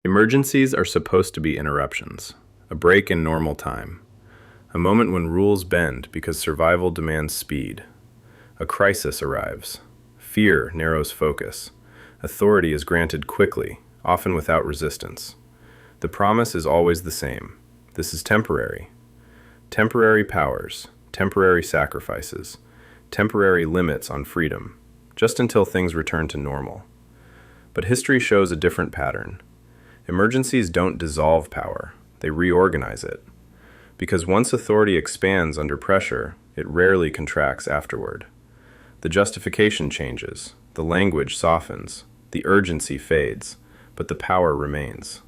Emergencies are supposed to be interruptions, a break in normal time, a moment when rules bend because survival demands speed. A crisis arrives. Fear narrows focus. Authority is granted quickly, often without resistance. The promise is always the same. This is temporary. Temporary powers, temporary sacrifices, temporary limits on freedom, just until things return to normal. But history shows a different pattern. Emergencies don't dissolve power, they reorganize it. Because once authority expands under pressure, it rarely contracts afterward. The justification changes, the language softens, the urgency fades, but the power remains.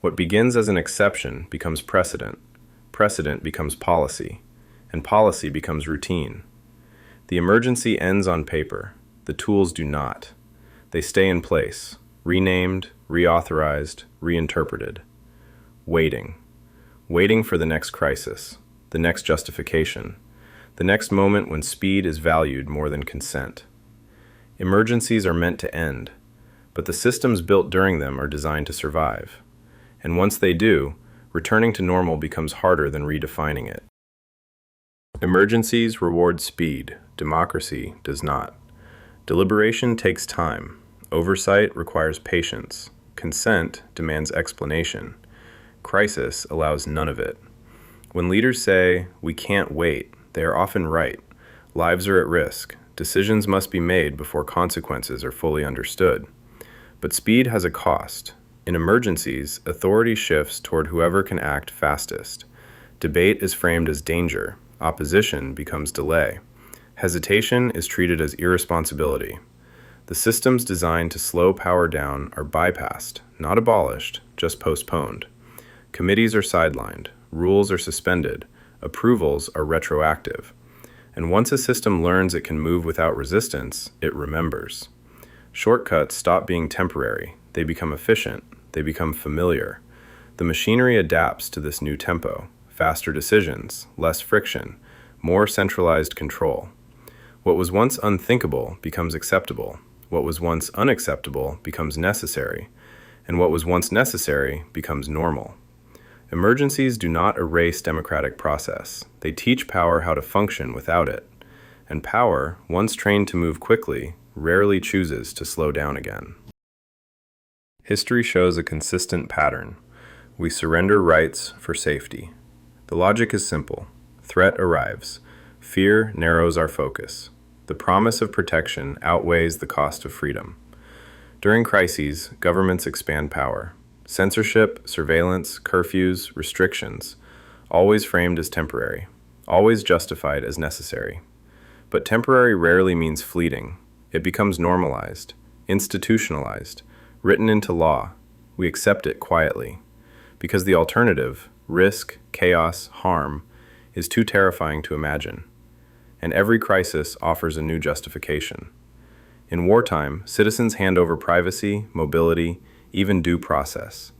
What begins as an exception becomes precedent, precedent becomes policy, and policy becomes routine. The emergency ends on paper, the tools do not. They stay in place, renamed, reauthorized, reinterpreted. Waiting. Waiting for the next crisis, the next justification, the next moment when speed is valued more than consent. Emergencies are meant to end, but the systems built during them are designed to survive. And once they do, returning to normal becomes harder than redefining it. Emergencies reward speed, democracy does not. Deliberation takes time. Oversight requires patience. Consent demands explanation. Crisis allows none of it. When leaders say, "We can't wait," they are often right. Lives are at risk. Decisions must be made before consequences are fully understood. But speed has a cost. In emergencies, authority shifts toward whoever can act fastest. Debate is framed as danger. Opposition becomes delay. Hesitation is treated as irresponsibility. The systems designed to slow power down are bypassed, not abolished, just postponed. Committees are sidelined, rules are suspended, approvals are retroactive. And once a system learns it can move without resistance, it remembers. Shortcuts stop being temporary, they become efficient, they become familiar. The machinery adapts to this new tempo, faster decisions, less friction, more centralized control. What was once unthinkable becomes acceptable. What was once unacceptable becomes necessary, and what was once necessary becomes normal. Emergencies do not erase democratic process. They teach power how to function without it. And power, once trained to move quickly, rarely chooses to slow down again. History shows a consistent pattern. We surrender rights for safety. The logic is simple. Threat arrives. Fear narrows our focus. The promise of protection outweighs the cost of freedom. During crises, governments expand power. Censorship, surveillance, curfews, restrictions, always framed as temporary, always justified as necessary. But temporary rarely means fleeting. It becomes normalized, institutionalized, written into law. We accept it quietly. Because the alternative, risk, chaos, harm, is too terrifying to imagine. And every crisis offers a new justification. In wartime, citizens hand over privacy, mobility, even due process.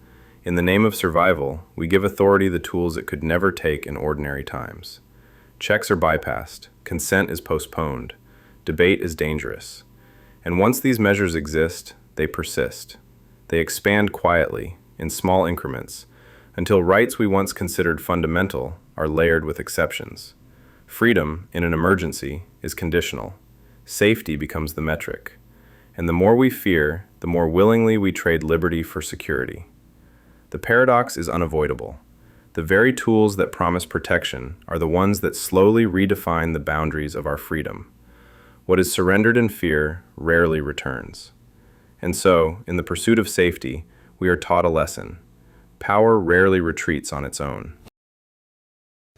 In the name of survival, we give authority the tools it could never take in ordinary times. Checks are bypassed, consent is postponed, debate is dangerous. And once these measures exist, they persist. They expand quietly, in small increments, until rights we once considered fundamental are layered with exceptions. Freedom, in an emergency, is conditional. Safety becomes the metric. And the more we fear, the more willingly we trade liberty for security. The paradox is unavoidable. The very tools that promise protection are the ones that slowly redefine the boundaries of our freedom. What is surrendered in fear rarely returns. And so, in the pursuit of safety, we are taught a lesson. Power rarely retreats on its own.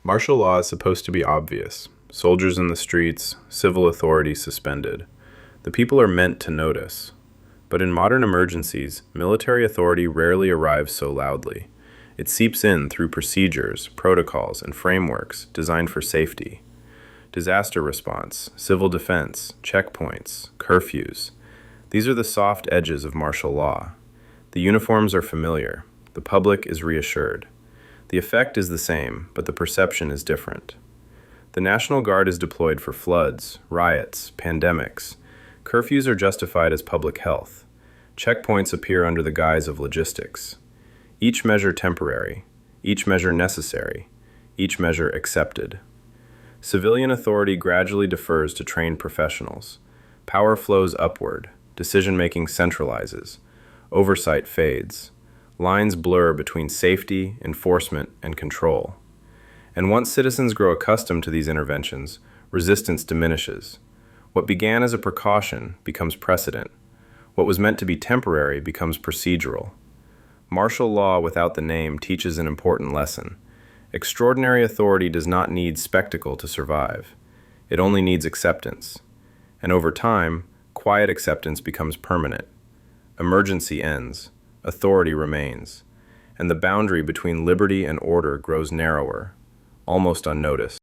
Martial law is supposed to be obvious. Soldiers in the streets, civil authority suspended. The people are meant to notice. But in modern emergencies, military authority rarely arrives so loudly. It seeps in through procedures, protocols, and frameworks designed for safety. Disaster response, civil defense, checkpoints, curfews. These are the soft edges of martial law. The uniforms are familiar. The public is reassured. The effect is the same, but the perception is different. The National Guard is deployed for floods, riots, pandemics. Curfews are justified as public health. Checkpoints appear under the guise of logistics. Each measure temporary, each measure necessary, each measure accepted. Civilian authority gradually defers to trained professionals. Power flows upward, decision-making centralizes, oversight fades. Lines blur between safety, enforcement, and control. And once citizens grow accustomed to these interventions, resistance diminishes. What began as a precaution becomes precedent. What was meant to be temporary becomes procedural. Martial law without the name teaches an important lesson. Extraordinary authority does not need spectacle to survive. It only needs acceptance. And over time, quiet acceptance becomes permanent. Emergency ends. Authority remains. And the boundary between liberty and order grows narrower, almost unnoticed.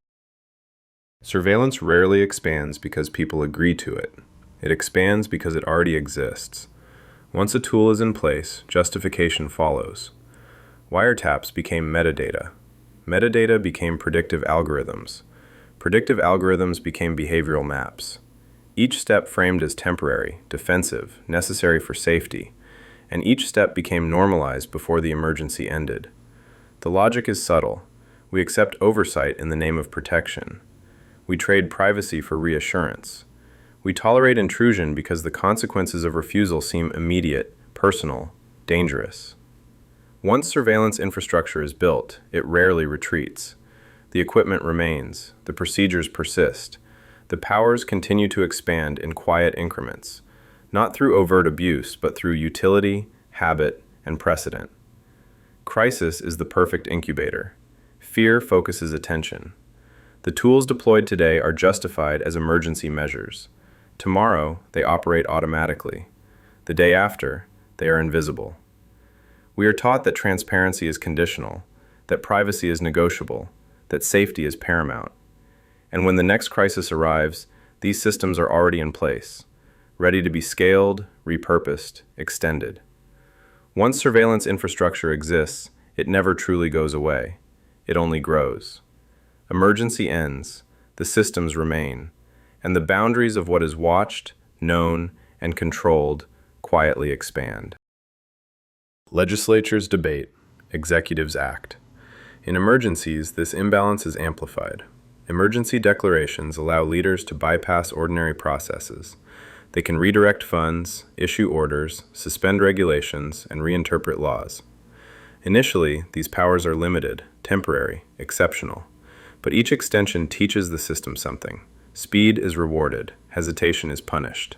Surveillance rarely expands because people agree to it. It expands because it already exists. Once a tool is in place, justification follows. Wiretaps became metadata. Metadata became predictive algorithms. Predictive algorithms became behavioral maps. Each step framed as temporary, defensive, necessary for safety, and each step became normalized before the emergency ended. The logic is subtle. We accept oversight in the name of protection. We trade privacy for reassurance. We tolerate intrusion because the consequences of refusal seem immediate, personal, dangerous. Once surveillance infrastructure is built, it rarely retreats. The equipment remains, the procedures persist, the powers continue to expand in quiet increments, not through overt abuse, but through utility, habit, and precedent. Crisis is the perfect incubator. Fear focuses attention. The tools deployed today are justified as emergency measures. Tomorrow, they operate automatically. The day after, they are invisible. We are taught that transparency is conditional, that privacy is negotiable, that safety is paramount. And when the next crisis arrives, these systems are already in place, ready to be scaled, repurposed, extended. Once surveillance infrastructure exists, it never truly goes away. It only grows. Emergency ends, the systems remain, and the boundaries of what is watched, known, and controlled quietly expand. Legislatures debate, executives act. In emergencies, this imbalance is amplified. Emergency declarations allow leaders to bypass ordinary processes. They can redirect funds, issue orders, suspend regulations, and reinterpret laws. Initially, these powers are limited, temporary, exceptional. But each extension teaches the system something. Speed is rewarded, hesitation is punished.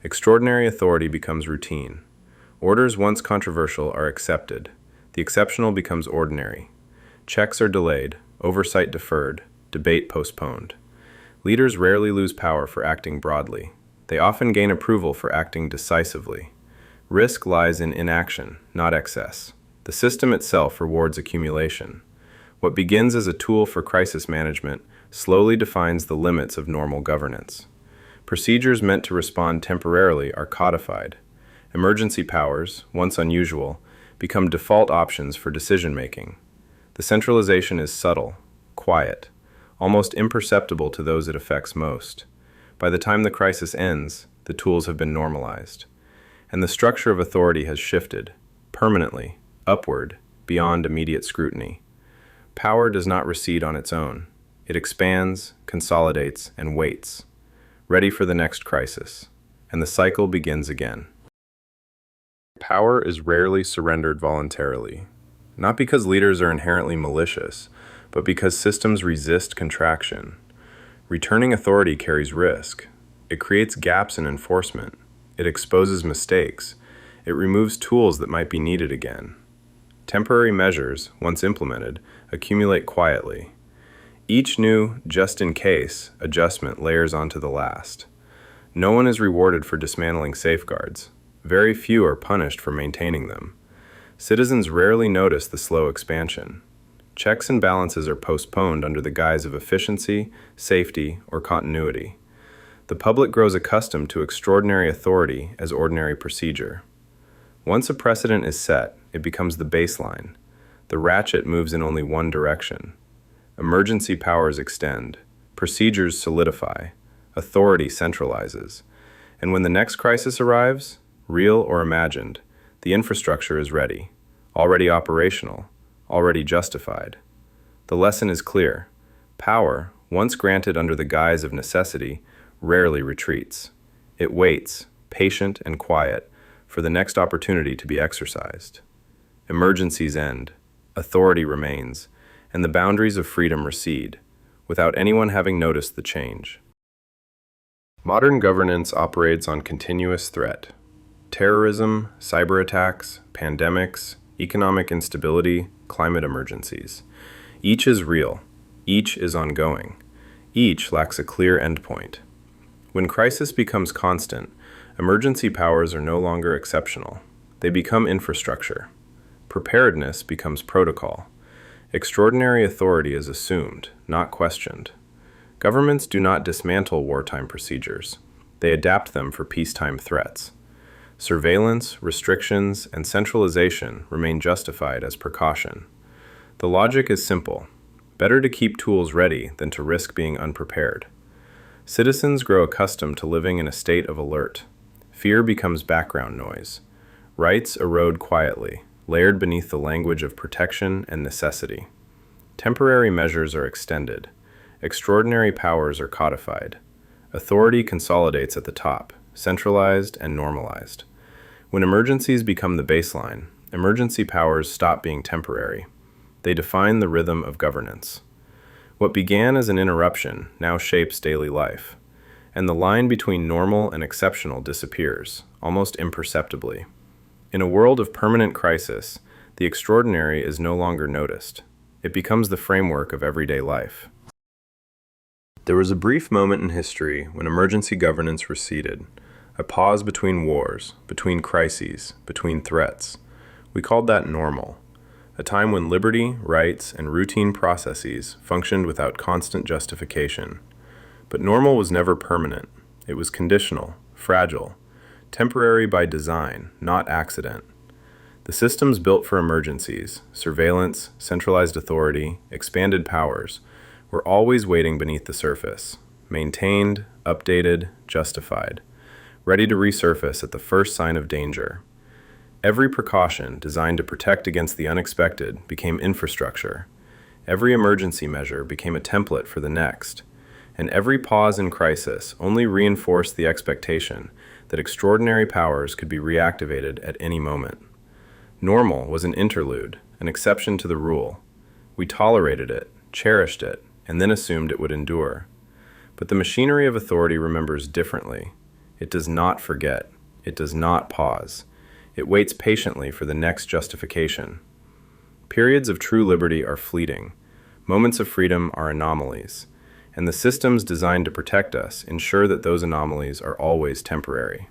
Extraordinary authority becomes routine. Orders once controversial are accepted. The exceptional becomes ordinary. Checks are delayed, oversight deferred, debate postponed. Leaders rarely lose power for acting broadly. They often gain approval for acting decisively. Risk lies in inaction, not excess. The system itself rewards accumulation. What begins as a tool for crisis management slowly defines the limits of normal governance. Procedures meant to respond temporarily are codified. Emergency powers, once unusual, become default options for decision-making. The centralization is subtle, quiet, almost imperceptible to those it affects most. By the time the crisis ends, the tools have been normalized, and the structure of authority has shifted, permanently, upward, beyond immediate scrutiny. Power does not recede on its own. It expands, consolidates, and waits, ready for the next crisis, and the cycle begins again. Power is rarely surrendered voluntarily, not because leaders are inherently malicious, but because systems resist contraction. Returning authority carries risk. It creates gaps in enforcement. It exposes mistakes. It removes tools that might be needed again. Temporary measures, once implemented, accumulate quietly. Each new, just-in-case, adjustment layers onto the last. No one is rewarded for dismantling safeguards. Very few are punished for maintaining them. Citizens rarely notice the slow expansion. Checks and balances are postponed under the guise of efficiency, safety, or continuity. The public grows accustomed to extraordinary authority as ordinary procedure. Once a precedent is set, it becomes the baseline. The ratchet moves in only one direction. Emergency powers extend, procedures solidify, authority centralizes, and when the next crisis arrives, real or imagined, the infrastructure is ready, already operational, already justified. The lesson is clear. Power, once granted under the guise of necessity, rarely retreats. It waits, patient and quiet, for the next opportunity to be exercised. Emergencies end, authority remains, and the boundaries of freedom recede, without anyone having noticed the change. Modern governance operates on continuous threat. Terrorism, cyber attacks, pandemics, economic instability, climate emergencies. Each is real. Each is ongoing. Each lacks a clear endpoint. When crisis becomes constant, emergency powers are no longer exceptional. They become infrastructure. Preparedness becomes protocol. Extraordinary authority is assumed, not questioned. Governments do not dismantle wartime procedures. They adapt them for peacetime threats. Surveillance, restrictions, and centralization remain justified as precaution. The logic is simple. Better to keep tools ready than to risk being unprepared. Citizens grow accustomed to living in a state of alert. Fear becomes background noise. Rights erode quietly, layered beneath the language of protection and necessity. Temporary measures are extended. Extraordinary powers are codified. Authority consolidates at the top, centralized and normalized. When emergencies become the baseline, emergency powers stop being temporary. They define the rhythm of governance. What began as an interruption now shapes daily life, and the line between normal and exceptional disappears, almost imperceptibly. In a world of permanent crisis, the extraordinary is no longer noticed. It becomes the framework of everyday life. There was a brief moment in history when emergency governance receded, a pause between wars, between crises, between threats. We called that normal, a time when liberty, rights, and routine processes functioned without constant justification. But normal was never permanent. It was conditional, fragile, temporary by design, not accident. The systems built for emergencies, surveillance, centralized authority, expanded powers, were always waiting beneath the surface, maintained, updated, justified, ready to resurface at the first sign of danger. Every precaution designed to protect against the unexpected became infrastructure. Every emergency measure became a template for the next, and every pause in crisis only reinforced the expectation that extraordinary powers could be reactivated at any moment. Normal was an interlude, an exception to the rule. We tolerated it, cherished it, and then assumed it would endure. But the machinery of authority remembers differently. It does not forget. It does not pause. It waits patiently for the next justification. Periods of true liberty are fleeting. Moments of freedom are anomalies. And the systems designed to protect us ensure that those anomalies are always temporary.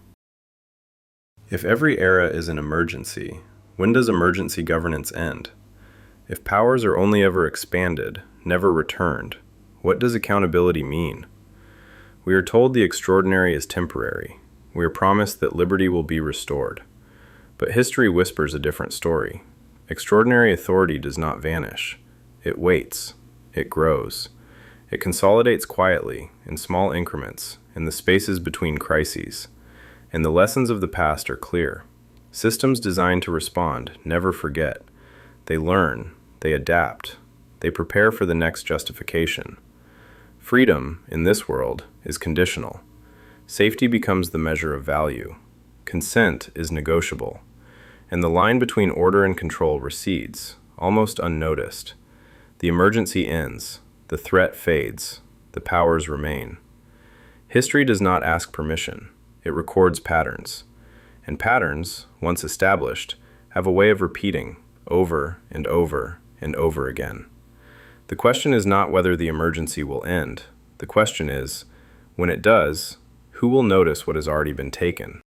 If every era is an emergency, when does emergency governance end? If powers are only ever expanded, never returned, what does accountability mean? We are told the extraordinary is temporary. We are promised that liberty will be restored. But history whispers a different story. Extraordinary authority does not vanish. It waits. It grows. It consolidates quietly, in small increments, in the spaces between crises. And the lessons of the past are clear. Systems designed to respond never forget. They learn. They adapt. They prepare for the next justification. Freedom, in this world, is conditional. Safety becomes the measure of value. Consent is negotiable. And the line between order and control recedes, almost unnoticed. The emergency ends. The threat fades. The powers remain. History does not ask permission. It records patterns. And patterns, once established, have a way of repeating over and over and over again. The question is not whether the emergency will end. The question is, when it does, who will notice what has already been taken?